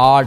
8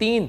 3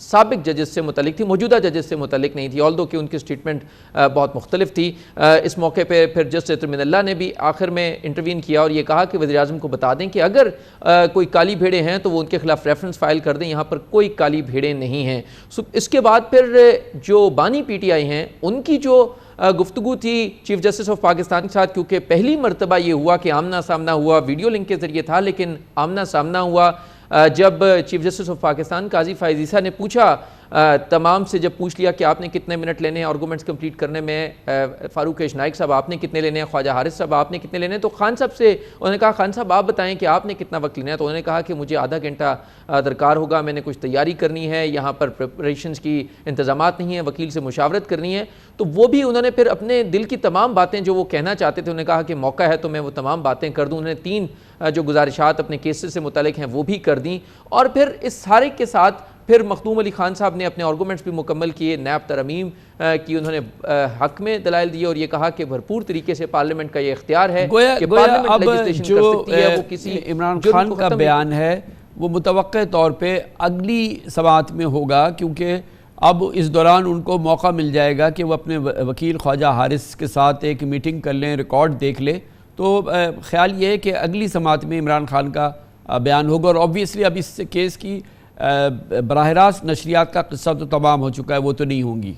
سابق ججز سے متعلق تھی، موجودہ ججز سے متعلق نہیں تھی، آلدو کہ ان کی سٹیٹمنٹ بہت مختلف تھی۔ اس موقع پہ پھر جسٹس من اللہ نے بھی آخر میں انٹروین کیا اور یہ کہا کہ وزیر اعظم کو بتا دیں کہ اگر کوئی کالی بھیڑیں ہیں تو وہ ان کے خلاف ریفرنس فائل کر دیں، یہاں پر کوئی کالی بھیڑیں نہیں ہیں۔ اس کے بعد پھر جو بانی پی ٹی آئی ہیں ان کی جو گفتگو تھی چیف جسٹس آف پاکستان کے ساتھ، کیونکہ پہلی مرتبہ یہ ہوا کہ آمنا سامنا ہوا، ویڈیو لنک کے ذریعے تھا لیکن آمنا سامنا ہوا، جب چیف جسٹس آف پاکستان قاضی فائز عیسیٰ نے پوچھا تمام سے، جب پوچھ لیا کہ آپ نے کتنے منٹ لینے ہیں آرگومنٹس کمپلیٹ کرنے میں، فاروق نائک صاحب آپ نے کتنے لینے ہیں، خواجہ حارث صاحب آپ نے کتنے لینے ہیں، تو خان صاحب سے انہوں نے کہا خان صاحب آپ بتائیں کہ آپ نے کتنا وقت لینا ہے، تو انہوں نے کہا کہ مجھے آدھا گھنٹہ درکار ہوگا، میں نے کچھ تیاری کرنی ہے، یہاں پر پریپریشنز کی انتظامات نہیں ہیں، وکیل سے مشاورت کرنی ہے۔ تو وہ بھی انہوں نے پھر اپنے دل کی تمام باتیں جو وہ کہنا چاہتے تھے، انہوں نے کہا کہ موقع ہے تو میں وہ تمام باتیں کر دوں۔ انہوں نے 3 جو گزارشات اپنے کیسز سے متعلق ہیں وہ بھی کر دیں، اور پھر اس سارے کے ساتھ پھر مخدوم علی خان صاحب نے اپنے آرگومنٹس بھی مکمل کیے، نیب ترمیم کی انہوں نے حق میں دلائل دیے اور یہ کہا کہ بھرپور طریقے سے پارلیمنٹ کا یہ اختیار ہے کہ پارلیمنٹ لیجسلیشن کر سکتی ہے۔ وہ کسی عمران خان کا بیان ہے وہ متوقع طور پہ اگلی سماعت میں ہوگا، کیونکہ اب اس دوران ان کو موقع مل جائے گا کہ وہ اپنے وکیل خواجہ حارث کے ساتھ ایک میٹنگ کر لیں، ریکارڈ دیکھ لیں۔ تو خیال یہ ہے کہ اگلی سماعت میں عمران خان کا بیان ہوگا، اور آبویسلی اب اس کیس کی براہ راست نشریات کا قصہ تو تمام ہو چکا ہے، وہ تو نہیں ہوں گی۔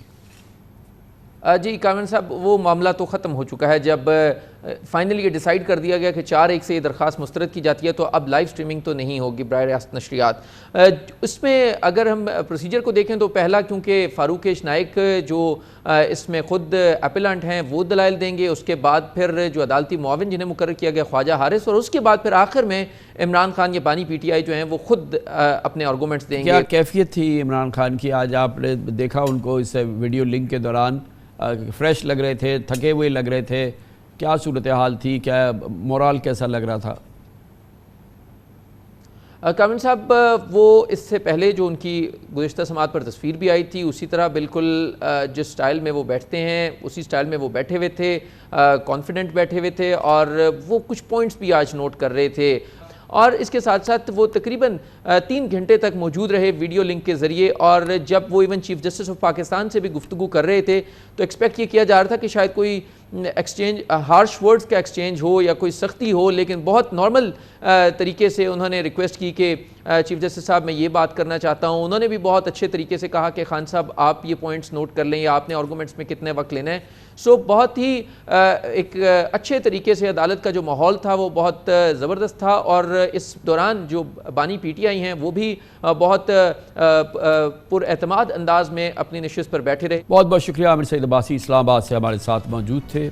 جی کامران صاحب وہ معاملہ تو ختم ہو چکا ہے، جب فائنلی یہ ڈیسائیڈ کر دیا گیا کہ 4-1 سے یہ درخواست مسترد کی جاتی ہے تو اب لائیو سٹریمنگ تو نہیں ہوگی براہ راست نشریات۔ اس میں اگر ہم پروسیجر کو دیکھیں تو پہلا کیونکہ فاروق نائک جو اس میں خود اپیلنٹ ہیں وہ دلائل دیں گے، اس کے بعد پھر جو عدالتی معاون جنہیں مقرر کیا گیا خواجہ حارث، اور اس کے بعد پھر آخر میں عمران خان یا بانی پی ٹی آئی جو ہیں وہ خود اپنے آرگومنٹس دیں گے۔ کیا کیفیت تھی عمران خان کی؟ آج آپ نے دیکھا ان کو اس ویڈیو لنک کے دوران فریش لگ رہے تھے، تھکے ہوئے لگ رہے تھے، کیا صورتحال تھی، کیا مورال کیسا لگ رہا تھا؟ کامران صاحب وہ اس سے پہلے جو ان کی گزشتہ سماعت پر تصویر بھی آئی تھی اسی طرح بالکل جس سٹائل میں وہ بیٹھتے ہیں اسی سٹائل میں وہ بیٹھے ہوئے تھے، کانفیڈنٹ بیٹھے ہوئے تھے، اور وہ کچھ پوائنٹس بھی آج نوٹ کر رہے تھے، اور اس کے ساتھ ساتھ وہ تقریباً 3 گھنٹے تک موجود رہے ویڈیو لنک کے ذریعے، اور جب وہ even chief justice of Pakistan سے بھی گفتگو کر رہے تھے تو ایکسپیکٹ یہ کیا جا رہا تھا کہ شاید کوئی ایکسچینج، ہارش ورڈز کا ایکسچینج ہو یا کوئی سختی ہو، لیکن بہت نارمل طریقے سے انہوں نے ریکویسٹ کی کہ چیف جسٹس صاحب میں یہ بات کرنا چاہتا ہوں۔ انہوں نے بھی بہت اچھے طریقے سے کہا کہ خان صاحب آپ یہ پوائنٹس نوٹ کر لیں یا آپ نے آرگومنٹس میں کتنے وقت لینا ہے۔ سو بہت ہی ایک اچھے طریقے سے عدالت کا جو ماحول تھا وہ بہت زبردست تھا، اور اس دوران جو بانی پی ٹی آئی ہیں وہ بھی بہت پر اعتماد انداز میں اپنی نشست پر بیٹھے رہے۔ بہت بہت شکریہ عامر سعید عباسی اسلام آباد سے ہمارے ساتھ موجود تھے۔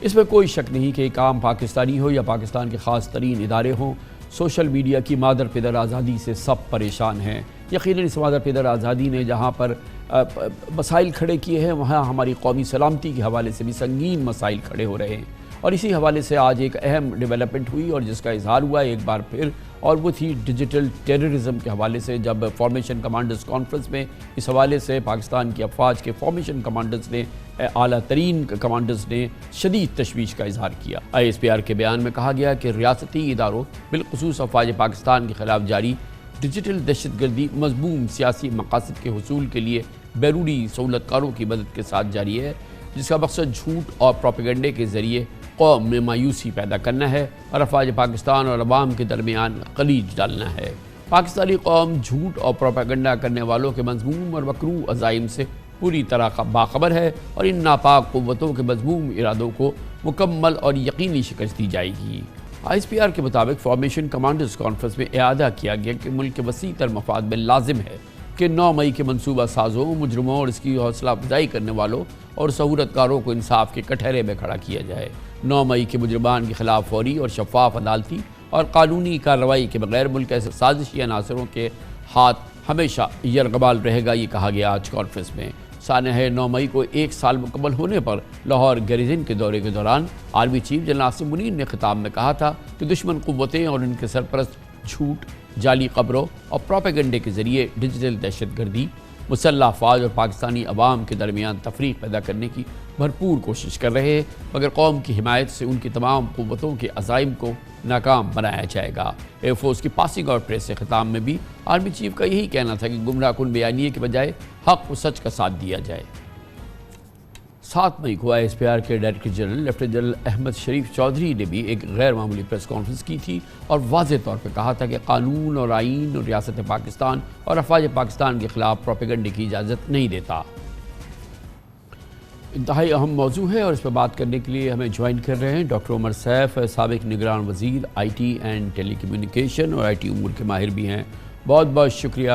اس میں کوئی شک نہیں کہ ایک عام پاکستانی ہو یا پاکستان کے خاص ترین ادارے ہوں، سوشل میڈیا کی مادر پدر آزادی سے سب پریشان ہیں۔ یقیناً اس مادر پدر آزادی نے جہاں پر مسائل کھڑے کیے ہیں وہاں ہماری قومی سلامتی کے حوالے سے بھی سنگین مسائل کھڑے ہو رہے ہیں، اور اسی حوالے سے آج ایک اہم ڈیولپمنٹ ہوئی اور جس کا اظہار ہوا ایک بار پھر، اور وہ تھی ڈیجیٹل ٹیررزم کے حوالے سے، جب فارمیشن کمانڈرز کانفرنس میں اس حوالے سے پاکستان کی افواج کے فارمیشن کمانڈرز نے، اعلیٰ ترین کمانڈرز نے شدید تشویش کا اظہار کیا۔ ISPR کے بیان میں کہا گیا کہ ریاستی اداروں بالخصوص افواج پاکستان کے خلاف جاری ڈیجیٹل دہشت گردی مذموم سیاسی مقاصد کے حصول کے لیے بیرونی سہولت کاروں کی مدد کے ساتھ جاری ہے، جس کا مقصد جھوٹ اور پروپیگنڈے کے ذریعے قوم میں مایوسی پیدا کرنا ہے اور افواج پاکستان اور عوام کے درمیان خلیج ڈالنا ہے۔ پاکستانی قوم جھوٹ اور پروپیگنڈا کرنے والوں کے مذموم اور مکروہ عزائم سے پوری طرح باخبر ہے، اور ان ناپاک قوتوں کے مذموم ارادوں کو مکمل اور یقینی شکست دی جائے گی۔ ISPR کے مطابق فارمیشن کمانڈرز کانفرنس میں اعادہ کیا گیا کہ ملک کے وسیع تر مفاد میں لازم ہے کہ 9 مئی کے منصوبہ سازوں، مجرموں اور اس کی حوصلہ افزائی کرنے والوں اور سہولت کاروں کو انصاف کے کٹہرے میں کھڑا کیا جائے۔ 9 مئی کے مجرمان کے خلاف فوری اور شفاف عدالتی اور قانونی کارروائی کے بغیر ملک ایسے سازشی عناصروں کے ہاتھ ہمیشہ یرغمال رہے گا، یہ کہا گیا آج کانفرنس میں۔ سانحہ ہے 9 مئی کو 1 سال مکمل ہونے پر لاہور گیریزن کے دورے کے دوران army chief general Asim Munir نے خطاب میں کہا تھا کہ دشمن قوتیں اور ان کے سرپرست جھوٹ، جعلی خبروں اور پروپیگنڈے کے ذریعے ڈیجیٹل دہشت گردی، مسلح افواج اور پاکستانی عوام کے درمیان تفریق پیدا کرنے کی بھرپور کوشش کر رہے ہیں، مگر قوم کی حمایت سے ان کی تمام قوتوں کے عزائم کو ناکام بنایا جائے گا۔ ایئر فورس کی پاسنگ آؤٹ پریس سے خطاب میں بھی آرمی چیف کا یہی کہنا تھا کہ گمراہ کن بیانیے کے بجائے حق و سچ کا ساتھ دیا جائے۔ 7 مئی کو آئی ایس پی آر کے director general lieutenant general Ahmed Sharif Chaudhry نے بھی ایک غیر معمولی پریس کانفرنس کی تھی اور واضح طور پہ کہا تھا کہ قانون اور آئین اور ریاست پاکستان اور افواج پاکستان کے خلاف پروپیگنڈے کی اجازت نہیں دیتا۔ انتہائی اہم موضوع ہے اور اس پہ بات کرنے کے لیے ہمیں جوائن کر رہے ہیں ڈاکٹر عمر سیف، سابق نگران وزیر I T and telecommunication اور آئی ٹی امور کے ماہر بھی ہیں۔ بہت بہت شکریہ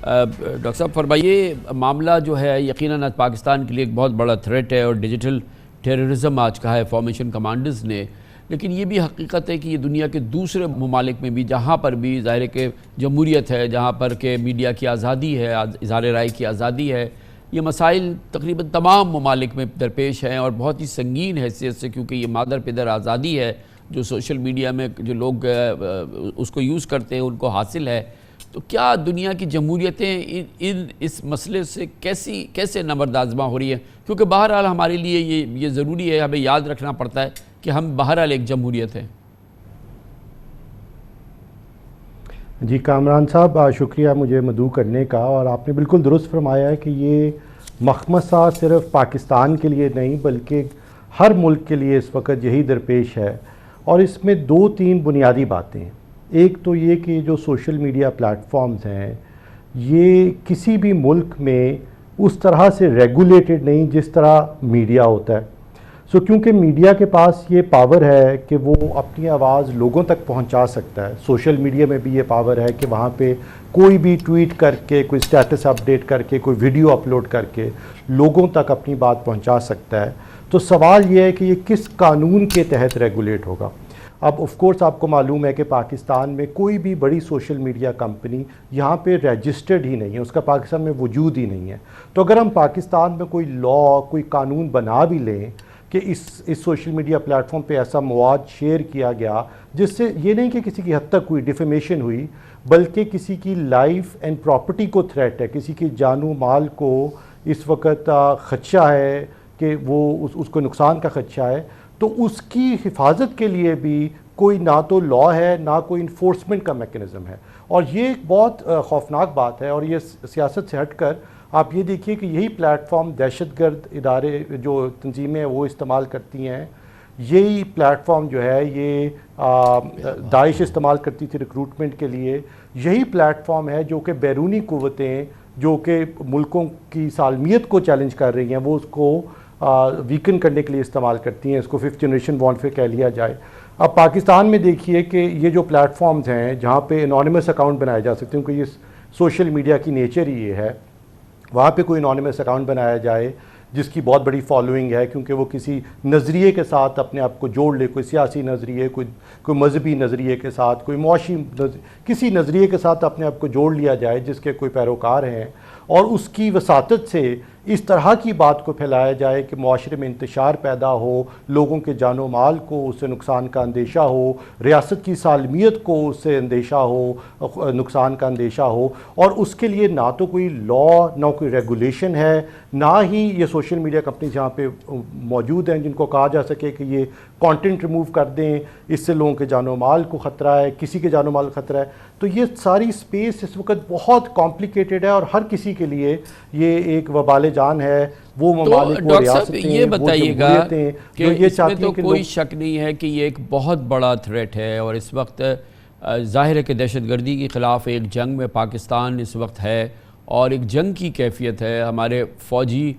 ڈاکٹر صاحب۔ فرمائیے، معاملہ جو ہے یقیناً آج پاکستان کے لیے ایک بہت بڑا تھریٹ ہے اور ڈیجیٹل ٹیررزم آج کہا ہے فارمیشن کمانڈرز نے، لیکن یہ بھی حقیقت ہے کہ یہ دنیا کے دوسرے ممالک میں بھی جہاں پر بھی ظاہر ہے کہ جمہوریت ہے، جہاں پر کہ میڈیا کی آزادی ہے، اظہار رائے کی آزادی ہے، یہ مسائل تقریباً تمام ممالک میں درپیش ہیں اور بہت ہی سنگین حیثیت سے، کیونکہ یہ مادر پدر آزادی ہے جو سوشل میڈیا میں جو لوگ اس کو یوز کرتے ہیں ان کو حاصل ہے۔ تو کیا دنیا کی جمہوریتیں اس مسئلے سے کیسے نبرد آزما ہو رہی ہیں؟ کیونکہ بہرحال ہمارے لیے یہ ضروری ہے، ہمیں یاد رکھنا پڑتا ہے کہ ہم بہرحال ایک جمہوریت ہیں۔ جی کامران صاحب، شکریہ مجھے مدعو کرنے کا، اور آپ نے بالکل درست فرمایا ہے کہ یہ مخمصہ صرف پاکستان کے لیے نہیں بلکہ ہر ملک کے لیے اس وقت یہی درپیش ہے، اور اس میں 2-3 بنیادی باتیں ہیں۔ ایک تو یہ کہ جو سوشل میڈیا پلیٹ فارمز ہیں یہ کسی بھی ملک میں اس طرح سے ریگولیٹڈ نہیں جس طرح میڈیا ہوتا ہے۔ کیونکہ میڈیا کے پاس یہ پاور ہے کہ وہ اپنی آواز لوگوں تک پہنچا سکتا ہے۔ سوشل میڈیا میں بھی یہ پاور ہے کہ وہاں پہ کوئی بھی ٹویٹ کر کے، کوئی سٹیٹس اپڈیٹ کر کے، کوئی ویڈیو اپلوڈ کر کے لوگوں تک اپنی بات پہنچا سکتا ہے۔ تو سوال یہ ہے کہ یہ کس قانون کے تحت ریگولیٹ ہوگا۔ اب آف کورس آپ کو معلوم ہے کہ پاکستان میں کوئی بھی بڑی سوشل میڈیا کمپنی یہاں پہ رجسٹرڈ ہی نہیں ہے، اس کا پاکستان میں وجود ہی نہیں ہے۔ تو اگر ہم پاکستان میں کوئی لا، کوئی قانون بنا بھی لیں کہ اس سوشل میڈیا پلیٹ فارم پہ ایسا مواد شیئر کیا گیا جس سے یہ نہیں کہ کسی کی حد تک کوئی ڈیفیمیشن ہوئی، بلکہ کسی کی لائف اینڈ پراپرٹی کو تھریٹ ہے، کسی کی جان و مال کو اس وقت خدشہ ہے کہ وہ اس کو نقصان کا خدشہ ہے، تو اس کی حفاظت کے لیے بھی کوئی نہ تو لا ہے نہ کوئی انفورسمنٹ کا میکنزم ہے۔ اور یہ ایک بہت خوفناک بات ہے، اور یہ سیاست سے ہٹ کر آپ یہ دیکھیے کہ یہی پلیٹ فارم دہشت گرد ادارے جو تنظیمیں وہ استعمال کرتی ہیں، یہی پلیٹ فارم جو ہے یہ داعش استعمال کرتی تھی ریکروٹمنٹ کے لیے، یہی پلیٹ فارم ہے جو کہ بیرونی قوتیں جو کہ ملکوں کی سالمیت کو چیلنج کر رہی ہیں وہ اس کو ویکن کرنے کے لیے استعمال کرتی ہیں۔ اس کو 5th جنریشن وارفیئر کہہ لیا جائے۔ اب پاکستان میں دیکھیے کہ یہ جو پلیٹ فارمز ہیں جہاں پہ انونیمس اکاؤنٹ بنائے جا سکتے ہیں، کیونکہ یہ سوشل میڈیا کی نیچر ہی یہ ہے، وہاں پہ کوئی انونیمس اکاؤنٹ بنایا جائے جس کی بہت بڑی فالوئنگ ہے، کیونکہ وہ کسی نظریے کے ساتھ اپنے آپ کو جوڑ لے، کوئی سیاسی نظریے، کوئی مذہبی نظریے کے ساتھ، کوئی معاشی کسی نظریے کے ساتھ اپنے آپ کو جوڑ لیا جائے جس کے کوئی پیروکار ہیں، اور اس کی وساطت سے اس طرح کی بات کو پھیلایا جائے کہ معاشرے میں انتشار پیدا ہو، لوگوں کے جان و مال کو اس سے نقصان کا اندیشہ ہو، ریاست کی سالمیت کو اس سے اندیشہ ہو، نقصان کا اندیشہ ہو، اور اس کے لیے نہ تو کوئی لا، نہ کوئی ریگولیشن ہے، نہ ہی یہ سوشل میڈیا کمپنیز جہاں پہ موجود ہیں جن کو کہا جا سکے کہ یہ کانٹینٹ ریموو کر دیں، اس سے لوگوں کے جان و مال کو خطرہ ہے، کسی کے جان و مال خطرہ ہے۔ تو یہ ساری سپیس اس وقت بہت کمپلیکیٹڈ ہے، اور ہر کسی کے لیے یہ ایک وبال جان ہے۔ وہ ممالک، وہ ریاستیں، یہ بتائیے گا کہ اس میں تو کوئی لوگ شک نہیں ہے کہ یہ ایک بہت بڑا تھریٹ ہے، اور اس وقت ظاہر ہے کہ دہشت گردی کے خلاف ایک جنگ میں پاکستان اس وقت ہے، اور ایک جنگ کی کیفیت ہے۔ ہمارے فوجی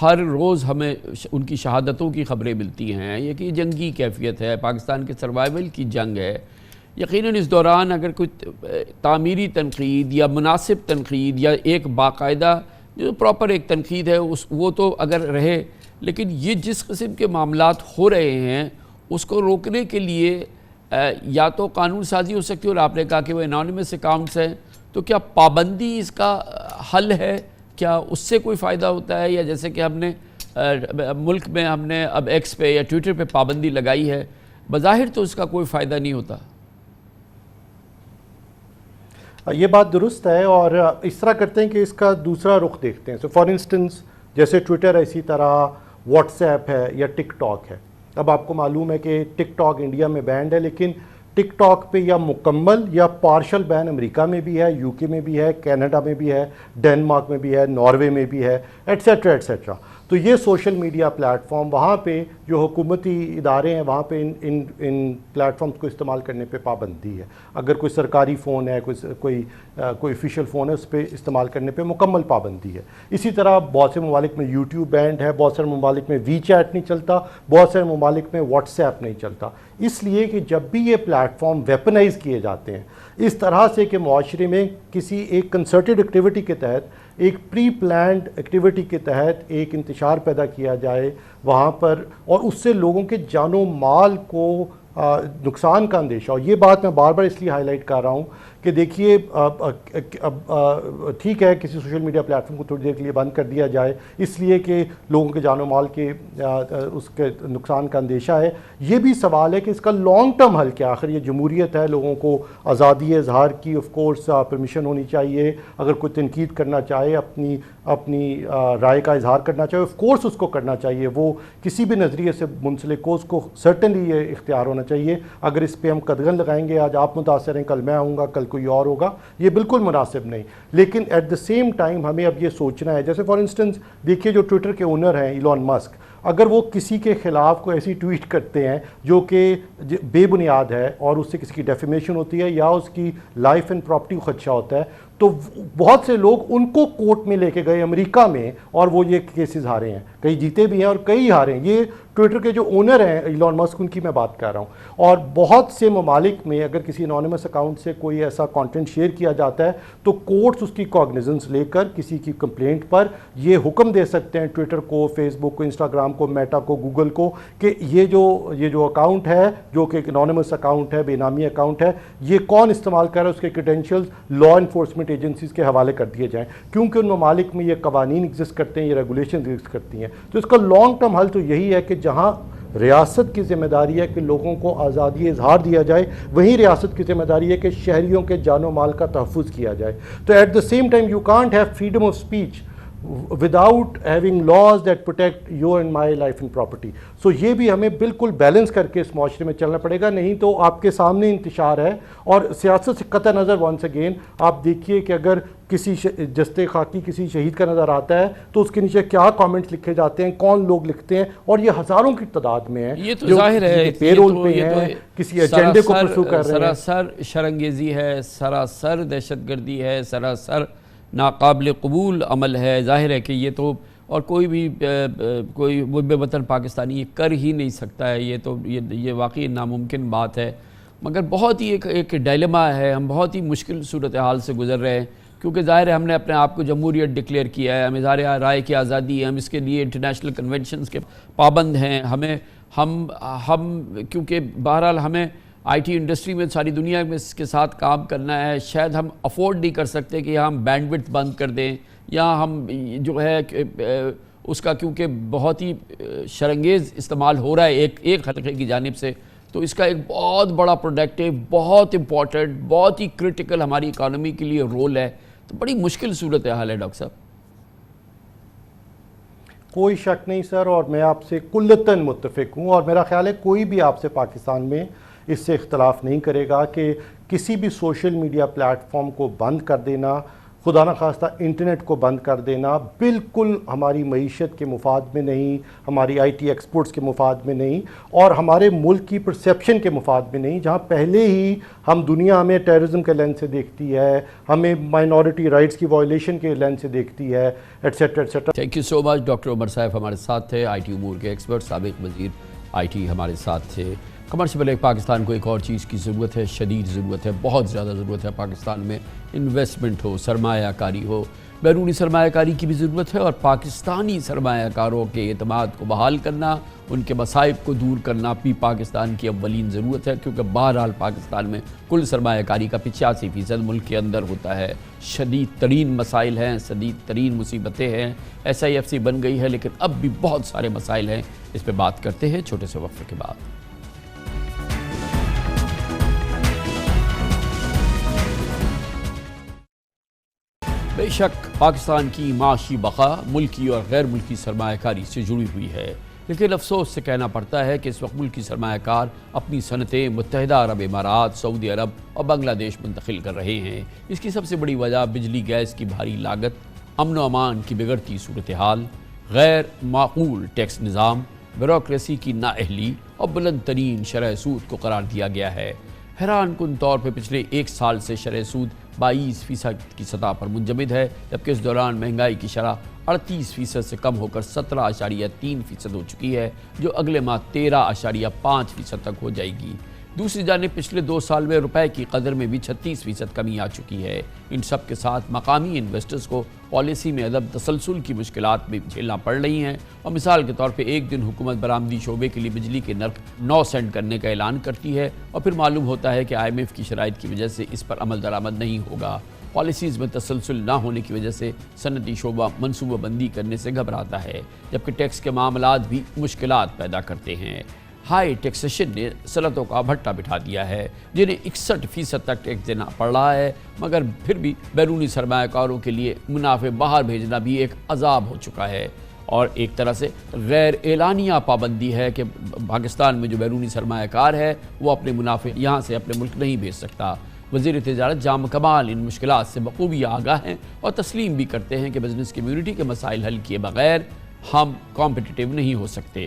ہر روز ہمیں ان کی شہادتوں کی خبریں ملتی ہیں، یہ کہ جنگی کیفیت ہے، پاکستان کے سروائیول کی جنگ ہے۔ یقیناً اس دوران اگر کوئی تعمیری تنقید یا مناسب تنقید یا ایک باقاعدہ جو پراپر ایک تنقید ہے وہ تو اگر رہے، لیکن یہ جس قسم کے معاملات ہو رہے ہیں اس کو روکنے کے لیے یا تو قانون سازی ہو سکتی ہے، اور آپ نے کہا کہ وہ انونیمس اکاؤنٹس ہیں، تو کیا پابندی اس کا حل ہے؟ کیا اس سے کوئی فائدہ ہوتا ہے؟ یا جیسے کہ ہم نے ملک میں ہم نے اب ایکس پہ یا ٹویٹر پہ پابندی لگائی ہے، بظاہر تو اس کا کوئی فائدہ نہیں ہوتا۔ یہ بات درست ہے، اور اس طرح کرتے ہیں کہ اس کا دوسرا رخ دیکھتے ہیں. فار انسٹنس جیسے ٹویٹر ہے، اسی طرح واٹس ایپ ہے یا ٹک ٹاک ہے. اب آپ کو معلوم ہے کہ ٹک ٹاک انڈیا میں بینڈ ہے، لیکن ٹک ٹاک پہ یا مکمل یا پارشل بین امریکہ میں بھی ہے، یو کے میں بھی ہے، کینیڈا میں بھی ہے، ڈینمارک میں بھی ہے، ناروے میں بھی ہے، ایٹسیٹرا ایٹسیٹرا. تو یہ سوشل میڈیا پلیٹ فارم، وہاں پہ جو حکومتی ادارے ہیں وہاں پہ ان پلیٹ فارمز کو استعمال کرنے پہ پابندی ہے. اگر کوئی سرکاری فون ہے، کوئی آفیشیل فون ہے، اس پہ استعمال کرنے پہ مکمل پابندی ہے. اسی طرح بہت سے ممالک میں یوٹیوب بینڈ ہے، بہت سارے ممالک میں وی چیٹ نہیں چلتا، بہت سارے ممالک میں واٹس ایپ نہیں چلتا. اس لیے کہ جب بھی یہ پلیٹ فارم ویپنائز کیے جاتے ہیں اس طرح سے کہ معاشرے میں کسی ایک کنسرٹڈ ایکٹیویٹی کے تحت، ایک پری پلانڈ ایکٹیویٹی کے تحت ایک انتشار پیدا کیا جائے وہاں پر، اور اس سے لوگوں کے جان و مال کو نقصان کا اندیشہ ہو. یہ بات میں بار بار اس لیے ہائی لائٹ کر رہا ہوں کہ دیکھیے ٹھیک ہے کسی سوشل میڈیا پلیٹ فارم کو تھوڑی دیر کے لیے بند کر دیا جائے اس لیے کہ لوگوں کے جان و مال کے اس کے نقصان کا اندیشہ ہے. یہ بھی سوال ہے کہ اس کا لانگ ٹرم حل کیا. آخر یہ جمہوریت ہے، لوگوں کو آزادی اظہار کی آف کورس پرمیشن ہونی چاہیے. اگر کوئی تنقید کرنا چاہے، اپنی رائے کا اظہار کرنا چاہے، آف کورس اس کو کرنا چاہیے. وہ کسی بھی نظریے سے منسلک ہو، اس کو سرٹنلی یہ اختیار ہونا چاہیے. اگر اس پہ ہم قدغن لگائیں گے آج آپ متاثر ہیں، کل میں ہوں گا، کل کوئی اور ہوگا، یہ بالکل مناسب نہیں. لیکن ایٹ دا سیم ٹائم ہمیں اب یہ سوچنا ہے، جیسے فار انسٹنس دیکھیے جو ٹویٹر کے اونر ہیں ایلون مسک، اگر وہ کسی کے خلاف کوئی ایسی ٹویٹ کرتے ہیں جو کہ بے بنیاد ہے اور اس سے کسی کی ڈیفیمیشن ہوتی ہے یا اس کی لائف اینڈ پراپرٹی کو خدشہ ہوتا ہے، تو بہت سے لوگ ان کو کورٹ میں لے کے گئے امریکہ میں، اور وہ یہ کیسز ہارے ہیں. کئی جیتے بھی ہیں اور کئی ہارے ہیں. یہ ٹویٹر کے جو اونر ہیں ایلون مسک، ان کی میں بات کر رہا ہوں. اور بہت سے ممالک میں اگر کسی انونیمس اکاؤنٹ سے کوئی ایسا کانٹینٹ شیئر کیا جاتا ہے تو کورٹس اس کی کوگنیزنس لے کر کسی کی کمپلینٹ پر یہ حکم دے سکتے ہیں ٹویٹر کو، فیس بک کو، انسٹاگرام کو، میٹا کو، گوگل کو، کہ یہ جو اکاؤنٹ ہے جو کہ ایک انونیمس اکاؤنٹ ہے، بے نامی اکاؤنٹ ہے، یہ کون استعمال کر رہا ہے، اس کے کریڈینشیلز لا انفورسمنٹ ایجنسیز کے حوالے کر دیے جائیں، کیونکہ ان ممالک میں یہ قوانین ایگزسٹ کرتے ہیں، یہ ریگولیشنز ایگزسٹ کرتی ہیں. تو اس کا لانگ ٹرم حل تو یہی ہے کہ جہاں ریاست کی ذمہ داری ہے کہ لوگوں کو آزادی اظہار دیا جائے، وہیں ریاست کی ذمہ داری ہے کہ شہریوں کے جان و مال کا تحفظ کیا جائے. تو at the same time you can't have freedom of speech without having laws that protect your and my life and property. So یہ بھی ہمیں بالکل بیلنس کر کے اس معاشرے میں چلنا پڑے گا، نہیں تو آپ کے سامنے انتشار ہے. اور سیاست سے قطع نظر ونس اگین آپ دیکھیے کہ اگر کسی جستے خاکی کسی شہید کا نظر آتا ہے تو اس کے نیچے کیا کامنٹس لکھے جاتے ہیں، کون لوگ لکھتے ہیں، اور یہ ہزاروں کی تعداد میں ہیں. یہ تو ظاہر ہے پے رول پہ ہیں، کسی ایجنڈے کو پرسو کر رہے ہیں. سراسر شرنگیزی ہے، سراسر دہشت گردی ہے، سراسر ناقابل قبول عمل ہے. ظاہر ہے کہ یہ تو اور کوئی بھی کوئی محب وطن پاکستانی یہ کر ہی نہیں سکتا ہے. یہ واقعی ناممکن بات ہے. مگر بہت ہی ایک ڈائلیما ہے. ہم بہت ہی مشکل صورتحال سے گزر رہے ہیں کیونکہ ظاہر ہے ہم نے اپنے آپ کو جمہوریت ڈکلیئر کیا ہے، ہم اظہار رائے کی آزادی ہے، ہم اس کے لیے انٹرنیشنل کنونشنز کے پابند ہیں. ہم کیونکہ بہرحال ہمیں آئی ٹی انڈسٹری میں ساری دنیا میں اس کے ساتھ کام کرنا ہے. شاید ہم افورڈ نہیں کر سکتے کہ ہم بینڈ وڈتھ بند کر دیں، یا ہم جو ہے اس کا کیونکہ بہت ہی شرنگیز استعمال ہو رہا ہے ایک حلقے کی جانب سے، تو اس کا ایک بہت بڑا پروڈکٹیو، بہت امپورٹنٹ، بہت ہی کرٹیکل ہماری اکانومی کے لیے رول ہے. تو بڑی مشکل صورتحال ہے ڈاکٹر صاحب. کوئی شک نہیں سر، اور میں آپ سے کلتاً متفق ہوں، اور میرا خیال ہے کوئی بھی آپ سے پاکستان میں اس سے اختلاف نہیں کرے گا کہ کسی بھی سوشل میڈیا پلیٹ فارم کو بند کر دینا، خدا نخواستہ انٹرنیٹ کو بند کر دینا، بالکل ہماری معیشت کے مفاد میں نہیں، ہماری آئی ٹی ایکسپورٹس کے مفاد میں نہیں، اور ہمارے ملک کی پرسیپشن کے مفاد میں نہیں. جہاں پہلے ہی ہم دنیا ہمیں ٹیررزم کے لینس سے دیکھتی ہے، ہمیں مائنورٹی رائٹس کی وائلیشن کے لینس سے دیکھتی ہے، etcetera etcetera. Thank you so much. Doctor Umar صاحب ہمارے ساتھ تھے، آئی ٹی امور کے ایکسپرٹ، سابق وزیر آئی ٹی ہمارے ساتھ تھے. Commercial break. پاکستان کو ایک اور چیز کی ضرورت ہے، شدید ضرورت ہے، بہت زیادہ ضرورت ہے. پاکستان میں انویسٹمنٹ ہو، سرمایہ کاری ہو، بیرونی سرمایہ کاری کی بھی ضرورت ہے، اور پاکستانی سرمایہ کاروں کے اعتماد کو بحال کرنا، ان کے مصائب کو دور کرنا بھی پاکستان کی اولین ضرورت ہے. کیونکہ بہرحال پاکستان میں کل سرمایہ کاری کا 85% ملک کے اندر ہوتا ہے. شدید ترین مسائل ہیں، شدید ترین مصیبتیں ہیں. SIFC بن گئی ہے لیکن اب بھی بہت سارے مسائل ہیں. اس پہ بات کرتے ہیں چھوٹے سے وقفے کے بعد. بے شک پاکستان کی معاشی بقا ملکی اور غیر ملکی سرمایہ کاری سے جڑی ہوئی ہے، لیکن افسوس سے کہنا پڑتا ہے کہ اس وقت ملکی سرمایہ کار اپنی صنعتیں متحدہ عرب امارات، سعودی عرب اور بنگلہ دیش منتقل کر رہے ہیں۔ اس کی سب سے بڑی وجہ بجلی گیس کی بھاری لاگت، امن و امان کی بگڑتی صورتحال، غیر معقول ٹیکس نظام، بیوروکریسی کی نااہلی اور بلند ترین شرح سود کو قرار دیا گیا ہے۔ حیران کن طور پہ پچھلے ایک سال سے شرح سود 22% کی سطح پر منجمد ہے، جبکہ اس دوران مہنگائی کی شرح 38% سے کم ہو کر 17.3% ہو چکی ہے، جو اگلے ماہ 13.5% تک ہو جائے گی۔ دوسری جانب پچھلے 2 سال میں روپے کی قدر میں بھی 36% کمی آ چکی ہے۔ ان سب کے ساتھ مقامی انویسٹرز کو پالیسی میں عدم تسلسل کی مشکلات بھی جھیلنا پڑ رہی ہیں، اور مثال کے طور پہ ایک دن حکومت برآمدی شعبے کے لیے بجلی کے نرخ 9 سینٹ کرنے کا اعلان کرتی ہے، اور پھر معلوم ہوتا ہے کہ IMF کی شرائط کی وجہ سے اس پر عمل درآمد نہیں ہوگا۔ پالیسیز میں تسلسل نہ ہونے کی وجہ سے صنعتی شعبہ منصوبہ بندی کرنے سے گھبراتا ہے، جبکہ ٹیکس کے معاملات بھی مشکلات پیدا کرتے ہیں۔ ہائی ٹیکسیشن نے صنعتوں کا بھٹا بٹھا دیا ہے، جنہیں 61% تک ٹیکس دینا پڑ رہا ہے، مگر پھر بھی بیرونی سرمایہ کاروں کے لیے منافع باہر بھیجنا بھی ایک عذاب ہو چکا ہے، اور ایک طرح سے غیر اعلانیہ پابندی ہے کہ پاکستان میں جو بیرونی سرمایہ کار ہے وہ اپنے منافع یہاں سے اپنے ملک نہیں بھیج سکتا۔ وزیر تجارت جام کمال ان مشکلات سے بخوبی آگاہ ہیں اور تسلیم بھی کرتے ہیں کہ بزنس کمیونٹی کے مسائل حل کیے بغیر ہم کمپٹیٹیو نہیں ہو سکتے۔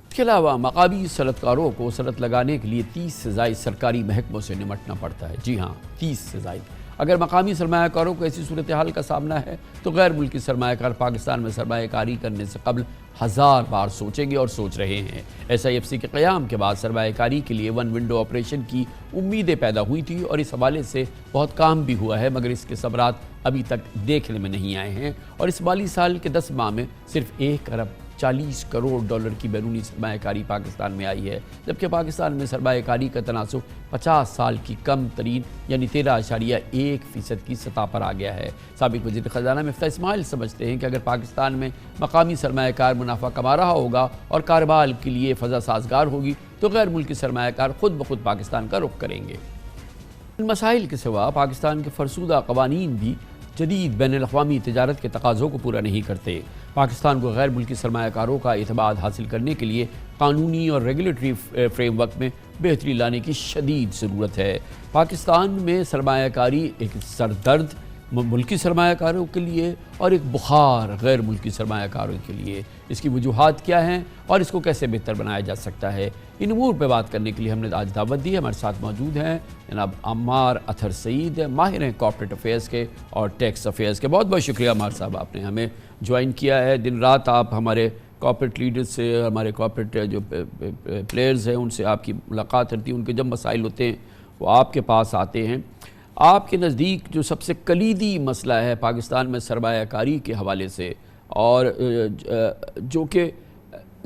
اس کے علاوہ مقامی صنعت کاروں کو صنعت لگانے کے لیے 30 سے زائد سرکاری محکموں سے نمٹنا پڑتا ہے۔ جی ہاں، 30 سے زائد۔ اگر مقامی سرمایہ کاروں کو ایسی صورتحال کا سامنا ہے تو غیر ملکی سرمایہ کار پاکستان میں سرمایہ کاری کرنے سے قبل 1000 بار سوچیں گے اور سوچ رہے ہیں۔ SIFC کے قیام کے بعد سرمایہ کاری کے لیے ون ونڈو آپریشن کی امیدیں پیدا ہوئی تھی، اور اس حوالے سے بہت کام بھی ہوا ہے، مگر اس کے ثمرات ابھی تک دیکھنے میں نہیں آئے ہیں، اور اس مالی سال کے 10 ماہ میں صرف 1 ارب 40 کروڑ ڈالر کی بیرونی سرمایہ کاری پاکستان میں آئی ہے، جبکہ پاکستان میں سرمایہ کاری کا تناسب 50 سال کی کم ترین یعنی 13.1% کی سطح پر آ گیا ہے۔ سابق وزیر خزانہ مفتاح اسماعیل سمجھتے ہیں کہ اگر پاکستان میں مقامی سرمایہ کار منافع کما رہا ہوگا اور کاروبار کے لیے فضا سازگار ہوگی تو غیر ملکی سرمایہ کار خود بخود پاکستان کا رخ کریں گے۔ ان مسائل کے سوا پاکستان کے فرسودہ قوانین بھی جدید بین الاقوامی تجارت کے تقاضوں کو پورا نہیں کرتے۔ پاکستان کو غیر ملکی سرمایہ کاروں کا اعتماد حاصل کرنے کے لیے قانونی اور ریگولیٹری فریم ورک میں بہتری لانے کی شدید ضرورت ہے۔ پاکستان میں سرمایہ کاری ایک سردرد ملکی سرمایہ کاروں کے لیے اور ایک بخار غیر ملکی سرمایہ کاروں کے لیے۔ اس کی وجوہات کیا ہیں اور اس کو کیسے بہتر بنایا جا سکتا ہے، ان امور پہ بات کرنے کے لیے ہم نے آج دعوت دی ہے۔ ہمارے ساتھ موجود ہیں جناب عمار اطہر سعید، ماہر ہیں کارپوریٹ افیئرز کے اور ٹیکس افیئرز کے۔ بہت بہت شکریہ عمار صاحب، آپ نے ہمیں جوائن کیا ہے۔ دن رات آپ ہمارے کارپوریٹ لیڈرز سے، ہمارے کارپوریٹ جو پلیئرز ہیں ان سے آپ کی ملاقات ہوتی ہے، ان کے جب مسائل ہوتے ہیں وہ آپ کے پاس آتے ہیں۔ آپ کے نزدیک جو سب سے کلیدی مسئلہ ہے پاکستان میں سرمایہ کاری کے حوالے سے، اور جو کہ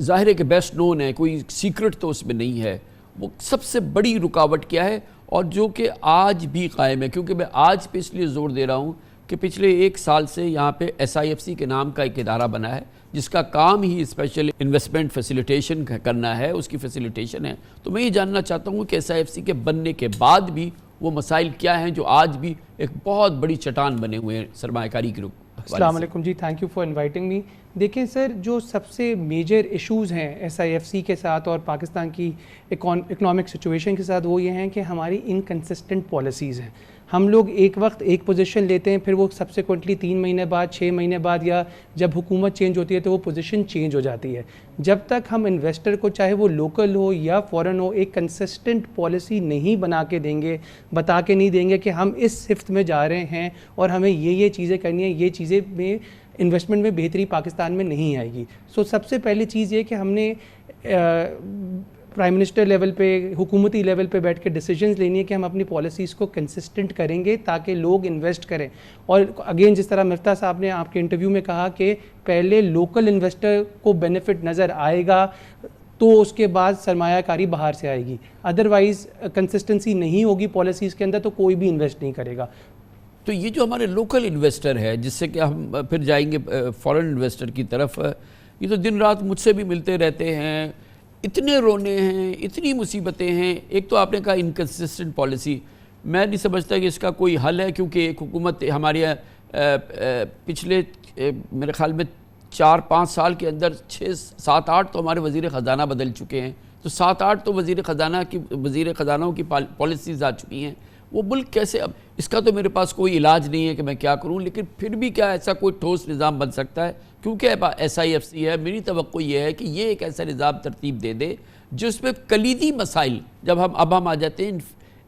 ظاہر ہے کہ بیسٹ نون ہے، کوئی سیکرٹ تو اس میں نہیں ہے، وہ سب سے بڑی رکاوٹ کیا ہے اور جو کہ آج بھی قائم ہے؟ کیونکہ میں آج پہ اس لیے زور دے رہا ہوں کہ پچھلے 1 سال سے یہاں پہ SIFC کے نام کا ایک ادارہ بنا ہے جس کا کام ہی اسپیشل انویسٹمنٹ فیسیلیٹیشن کرنا ہے، اس کی فیسیلیٹیشن ہے۔ تو میں یہ جاننا چاہتا ہوں کہ SIFC کے بننے کے بعد بھی وہ مسائل کیا ہیں جو آج بھی ایک بہت بڑی چٹان بنے ہوئے ہیں سرمایہ کاری کے حوالے سے؟ السلام علیکم جی، thank you for inviting me. دیکھیں سر، جو سب سے میجر ایشوز ہیں SIFC کے ساتھ اور پاکستان کی اکنامک سچویشن کے ساتھ وہ یہ ہیں کہ ہماری انکنسسٹنٹ پالیسیز ہیں۔ ہم لوگ ایک وقت ایک پوزیشن لیتے ہیں، پھر وہ سبسیکوئنٹلی 3 مہینے بعد 6 مہینے بعد یا جب حکومت چینج ہوتی ہے تو وہ پوزیشن چینج ہو جاتی ہے۔ جب تک ہم انویسٹر کو چاہے وہ لوکل ہو یا فورن ہو ایک کنسسٹنٹ پالیسی نہیں بنا کے دیں گے، بتا کے نہیں دیں گے کہ ہم اس صفت میں جا رہے ہیں اور ہمیں یہ چیزیں کرنی ہیں، یہ چیزیں میں انویسٹمنٹ میں بہتری پاکستان میں نہیں آئے گی۔ سب سے پہلی چیز یہ کہ ہم نے پرائم منسٹر لیول پہ، حکومتی لیول پہ بیٹھ کے ڈیسیجنز لینی ہے کہ ہم اپنی پالیسیز کو کنسسٹنٹ کریں گے تاکہ لوگ انویسٹ کریں۔ اور اگین جس طرح مفتاح صاحب نے آپ کے انٹرویو میں کہا کہ پہلے لوکل انویسٹر کو بینیفٹ نظر آئے گا تو اس کے بعد سرمایہ کاری باہر سے آئے گی، ادروائز کنسسٹنسی نہیں ہوگی پالیسیز کے اندر تو کوئی بھی انویسٹ نہیں کرے گا۔ تو یہ جو ہمارے لوکل انویسٹر ہے جس سے کہ ہم پھر جائیں گے فورن انویسٹر کی طرف، یہ تو دن رات مجھ سے بھی ملتے رہتے ہیں، اتنے رونے ہیں، اتنی مصیبتیں ہیں۔ ایک تو آپ نے کہا انکنسسٹنٹ پالیسی، میں نہیں سمجھتا کہ اس کا کوئی حل ہے، کیونکہ ایک حکومت ہمارے پچھلے میرے خیال میں 4-5 سال کے اندر 6-7-8 تو ہمارے وزیر خزانہ بدل چکے ہیں، تو 7-8 تو وزیر خزانوں کی پالیسیز آ چکی ہیں. وہ ملک کیسے، اب اس کا تو میرے پاس کوئی علاج نہیں ہے کہ میں کیا کروں، لیکن پھر بھی کیا ایسا کوئی ٹھوس نظام بن سکتا ہے؟ کیونکہ SIFC ہے، میری توقع یہ ہے کہ یہ ایک ایسا نظام ترتیب دے دے جس میں کلیدی مسائل، جب ہم آ جاتے ہیں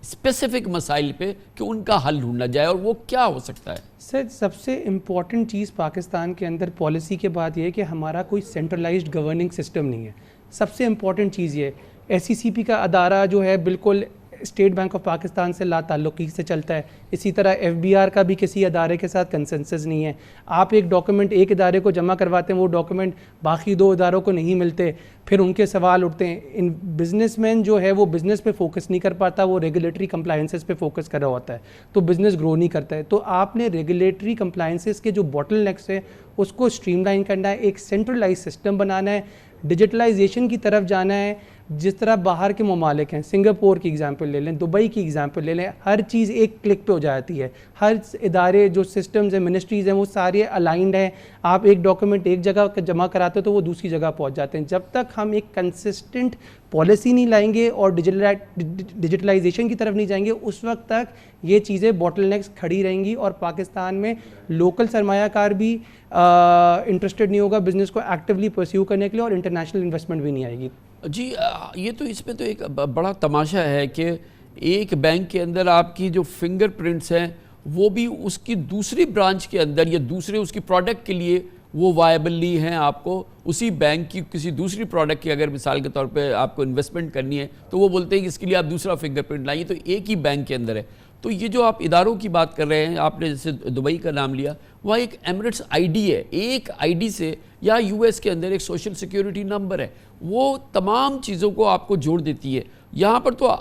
اسپیسیفک مسائل پہ، کہ ان کا حل ڈھونڈا جائے. اور وہ کیا ہو سکتا ہے؟ سر سب سے امپورٹنٹ چیز پاکستان کے اندر پالیسی کے بعد یہ ہے کہ ہمارا کوئی سینٹرلائزڈ گورننگ سسٹم نہیں ہے. سب سے امپورٹنٹ چیز یہ ہے SECP کا ادارہ جو ہے بالکل اسٹیٹ بینک آف پاکستان سے لا تعلقی سے چلتا ہے. اسی طرح FBR کا بھی کسی ادارے کے ساتھ کنسنسس نہیں ہے. آپ ایک ڈاکومنٹ ایک ادارے کو جمع کرواتے ہیں، وہ ڈاکومنٹ باقی 2 اداروں کو نہیں ملتے، پھر ان کے سوال اٹھتے ہیں. بزنس مین جو ہے وہ بزنس پہ فوکس نہیں کر پاتا، وہ ریگولیٹری کمپلائنسز پہ فوکس کر رہا ہوتا ہے، تو بزنس گرو نہیں کرتا ہے. تو آپ نے ریگولیٹری کمپلائنسز کے جو باٹل نیکس ہے اس کو اسٹریم لائن کرنا ہے، ایک سینٹرلائز سسٹم بنانا ہے، ڈیجیٹلائزیشن کی طرف جانا ہے. جس طرح باہر کے ممالک ہیں، سنگاپور کی ایگزامپل لے لیں، دبئی کی ایگزامپل لے لیں، ہر چیز ایک کلک پہ ہو جاتی ہے. ہر ادارے جو سسٹمز ہیں، منسٹریز ہیں، وہ سارے الائنڈ ہیں. آپ ایک ڈاکومنٹ ایک جگہ جمع کراتے ہو تو وہ دوسری جگہ پہنچ جاتے ہیں. جب تک ہم ایک کنسسٹنٹ پالیسی نہیں لائیں گے اور ڈیجیٹلائزیشن کی طرف نہیں جائیں گے، اس وقت تک یہ چیزیں باٹل نیکس کھڑی رہیں گی، اور پاکستان میں لوکل سرمایہ کار بھی انٹرسٹڈ نہیں ہوگا بزنس کو ایکٹیولی پرسیو کرنے کے لیے، اور انٹرنیشنل انویسٹمنٹ بھی نہیں آئے گی. جی یہ تو اس میں تو ایک بڑا تماشا ہے کہ ایک بینک کے اندر آپ کی جو فنگر پرنٹس ہیں وہ بھی اس کی دوسری برانچ کے اندر یا دوسرے اس کی پروڈکٹ کے لیے وہ وائبلی ہیں. آپ کو اسی بینک کی کسی دوسری پروڈکٹ کی اگر مثال کے طور پہ آپ کو انویسٹمنٹ کرنی ہے تو وہ بولتے ہیں کہ اس کے لیے آپ دوسرا فنگر پرنٹ لائیے، تو ایک ہی بینک کے اندر ہے. تو یہ جو آپ اداروں کی بات کر رہے ہیں، آپ نے جیسے دبئی کا نام لیا، وہاں ایک ایمریٹس ID ہے، ایک ID سے، یا US کے اندر ایک سوشل سیکیورٹی نمبر ہے، وہ تمام چیزوں کو آپ کو جوڑ دیتی ہے. یہاں پر تو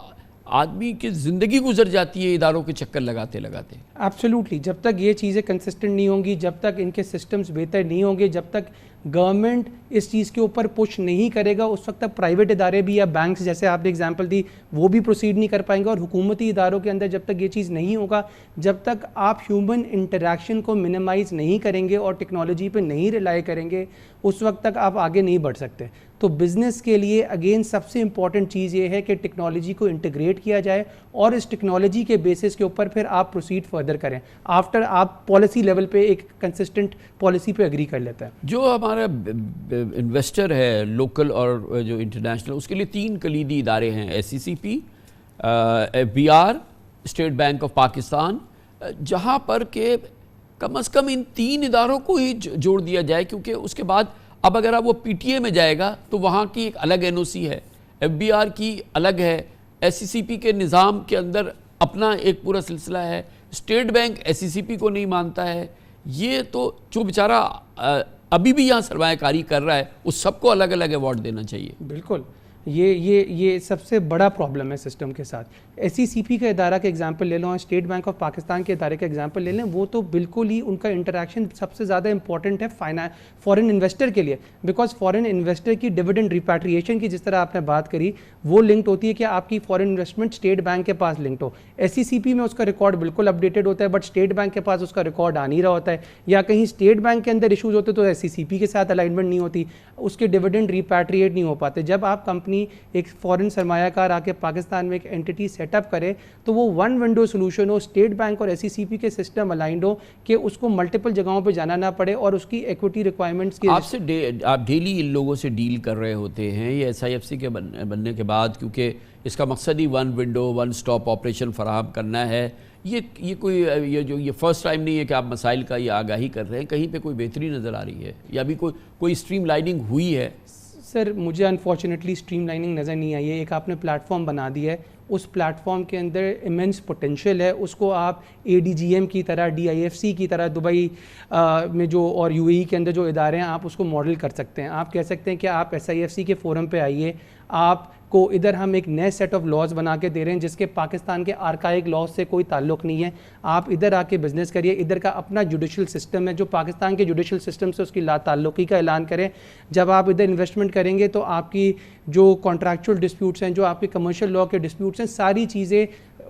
آدمی کی زندگی گزر جاتی ہے اداروں کے چکر لگاتے لگاتے. ایبسلیوٹلی، جب تک یہ چیزیں کنسسٹنٹ نہیں ہوں گی، جب تک ان کے سسٹمز بہتر نہیں ہوں گے، جب تک گورنمنٹ اس چیز کے اوپر پش نہیں کرے گا، اس وقت تک پرائیویٹ ادارے بھی یا بینکس جیسے آپ نے اگزامپل دی وہ بھی پروسیڈ نہیں کر پائیں گے. اور حکومتی اداروں کے اندر جب تک یہ چیز نہیں ہوگا، جب تک آپ ہیومن انٹریکشن کو منیمائز نہیں کریں گے اور ٹیکنالوجی پہ نہیں ریلائی کریں گے، اس وقت تک آپ آگے نہیں بڑھ سکتے. تو بزنس کے لیے اگین سب سے امپورٹنٹ چیز یہ ہے کہ ٹیکنالوجی کو انٹیگریٹ کیا جائے، اور اس ٹیکنالوجی کے بیسس کے اوپر پھر آپ پروسیڈ فردر کریں آفٹر آپ پالیسی لیول پہ ایک کنسسٹنٹ پالیسی پہ اگری کر لیتا ہے. جو ہمارا انویسٹر ہے لوکل اور جو انٹرنیشنل، اس کے لیے 3 کلیدی ادارے ہیں، SECP، FBR، state bank of Pakistan, جہاں پر کہ کم از کم ان 3 اداروں کو ہی جوڑ دیا جائے. کیونکہ اس کے بعد اب اگر آپ وہ PTA میں جائے گا تو وہاں کی ایک الگ NOC ہے، FBR کی الگ ہے، SECP کے نظام کے اندر اپنا ایک پورا سلسلہ ہے، اسٹیٹ بینک SECP کو نہیں مانتا ہے. یہ تو جو بیچارہ ابھی بھی یہاں سرمایہ کاری کر رہا ہے اس سب کو الگ الگ ایوارڈ دینا چاہیے. بالکل، یہ سب سے بڑا پرابلم ہے سسٹم کے ساتھ. SECP کا ادارہ کا ایگزامپل لے لو، اسٹیٹ بینک آف پاکستان کے ادارے کا ایگزامپل لے لیں، وہ تو بالکل ہی ان کا انٹریکشن سب سے زیادہ امپورٹنٹ ہے فارن انویسٹر کے لیے، بیکاز فارن انویسٹر کی ڈیویڈنڈ ریپیٹریشن کی جس طرح آپ نے بات کری وہ لنکڈ ہوتی ہے کہ آپ کی فارن انویسٹمنٹ اسٹیٹ بینک کے پاس لنکڈ ہو. SECP میں اس کا ریکارڈ بالکل اپڈیٹڈ ہوتا ہے، بٹ اسٹیٹ بینک کے پاس اس کا ریکارڈ آ نہیں رہا ہوتا ہے، یا کہیں اسٹیٹ بینک کے اندر ایشوز ہوتے تو SECP کے ساتھ الائنمنٹ نہیں ہوتی، اس کے ڈیویڈنڈ ریپیٹریٹ نہیں ہو پاتے. جب آپ کمپنی ایک فارن سرمایہ کار آ کے پاکستان میں ایک اینٹی سیٹ اپ کرے تو وہ ون ونڈو سولوشن ہو، اسٹیٹ بینک اور SECP کے سسٹم الائنڈ ہو کہ اس کو ملٹیپل جگہوں پہ جانا نہ پڑے، اور اس کی ایکوٹی ریکوائرمنٹس کی آپ ڈیلی ان لوگوں سے ڈیل کر رہے ہوتے ہیں یہ SIFC کے بننے کے بعد، کیونکہ اس کا مقصد ہی one window one stop operation فراہم کرنا ہے. یہ کوئی یہ فرسٹ ٹائم نہیں ہے کہ آپ مسائل کا یہ آگاہی کر رہے ہیں، کہیں پہ کوئی بہتری نظر آ رہی ہے یا بھی کوئی اسٹریم لائننگ ہوئی ہے؟ سر مجھے انفارچونیٹلی اسٹریم لائننگ نظر نہیں آئی ہے. ایک آپ نے پلیٹ فارم بنا دیا ہے، اس پلیٹ فارم کے اندر ایمنس پوٹینشیل ہے، اس کو آپ ADGM کی طرح، DIFC کی طرح دبئی میں جو اور UAE کے اندر جو ادارے ہیں آپ اس کو ماڈل کر سکتے ہیں. آپ کہہ سکتے ہیں کہ آپ SIFC کے فورم پہ آئیے، آپ کو ادھر ہم ایک نئے سیٹ آف لاز بنا کے دے رہے ہیں جس کے پاکستان کے آرکائک لاز سے کوئی تعلق نہیں ہے. آپ ادھر آ کے بزنس کریے، ادھر کا اپنا جوڈیشل سسٹم ہے جو پاکستان کے جوڈیشل سسٹم سے اس کی لا تعلقی کا اعلان کریں. جب آپ ادھر انویسٹمنٹ کریں گے تو آپ کی جو کانٹریکچوئل ڈسپیوٹس ہیں، جو آپ کے کمرشل لاء کے ڈسپیوٹس ہیں، ساری چیزیں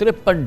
53